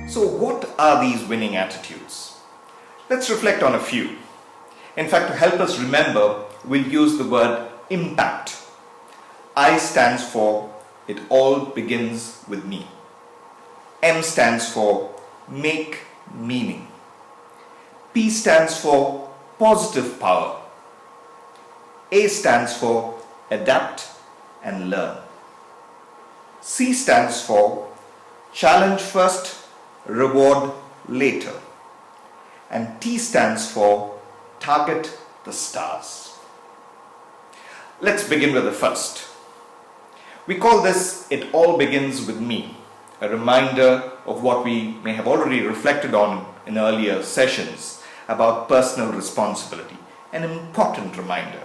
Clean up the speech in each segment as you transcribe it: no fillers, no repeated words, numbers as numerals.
So what are these winning attitudes? Let's reflect on a few. In fact, to help us remember, we'll use the word impact. I stands for it all begins with me. M stands for make meaning. P stands for positive power. A stands for adapt and learn. C stands for challenge first, reward later. And T stands for target the stars. Let's begin with the first. We call this It All Begins With Me, a reminder of what we may have already reflected on in earlier sessions about personal responsibility, an important reminder.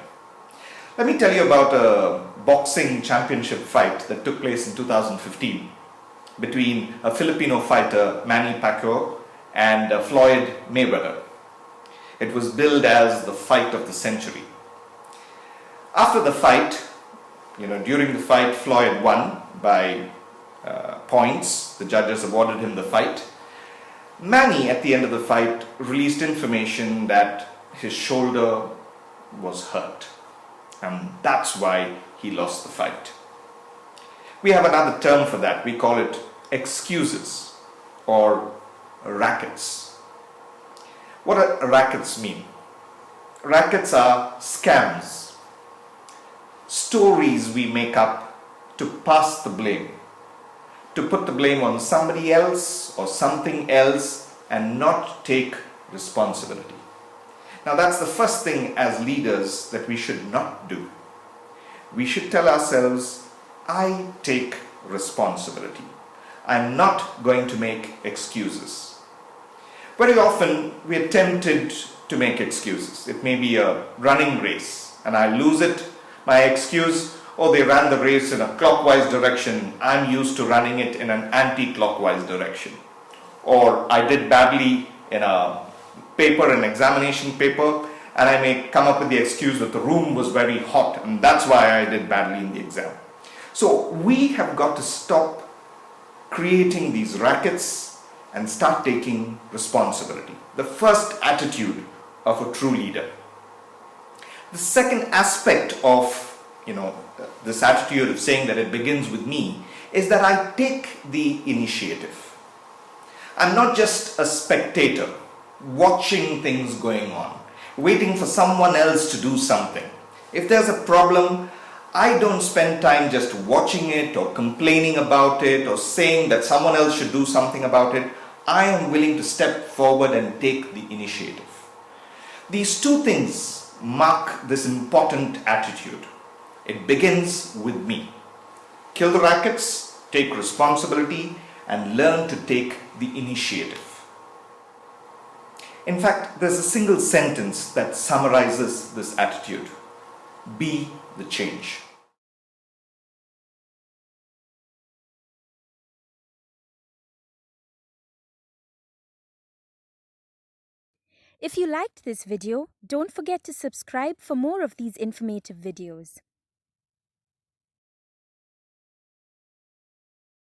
Let me tell you about a boxing championship fight that took place in 2015 between a Filipino fighter, Manny Pacquiao, and Floyd Mayweather. It was billed as the fight of the century. After the fight, during the fight, Floyd won by points. The judges awarded him the fight. Manny, at the end of the fight, released information that his shoulder was hurt, and that's why he lost the fight. We have another term for that. We call it excuses or rackets. What do rackets mean? Rackets are scams, stories we make up to pass the blame, to put the blame on somebody else or something else and not take responsibility. Now that's the first thing as leaders that we should not do. We should tell ourselves, I take responsibility. I'm not going to make excuses. Very often we are tempted to make excuses. It may be a running race and I lose it. My excuse, oh, they ran the race in a clockwise direction. I'm used to running it in an anti-clockwise direction. Or I did badly in a paper, an examination paper, and I may come up with the excuse that the room was very hot and that's why I did badly in the exam. So we have got to stop creating these rackets and start taking responsibility. The first attitude of a true leader. The second aspect of this attitude of saying that it begins with me is that I take the initiative. I'm not just a spectator watching things going on, waiting for someone else to do something. If there's a problem, I don't spend time just watching it or complaining about it or saying that someone else should do something about it. I am willing to step forward and take the initiative. These two things mark this important attitude. It begins with me. Kill the rackets, take responsibility, and learn to take the initiative. In fact, there's a single sentence that summarizes this attitude. Be the change. If you liked this video, don't forget to subscribe for more of these informative videos.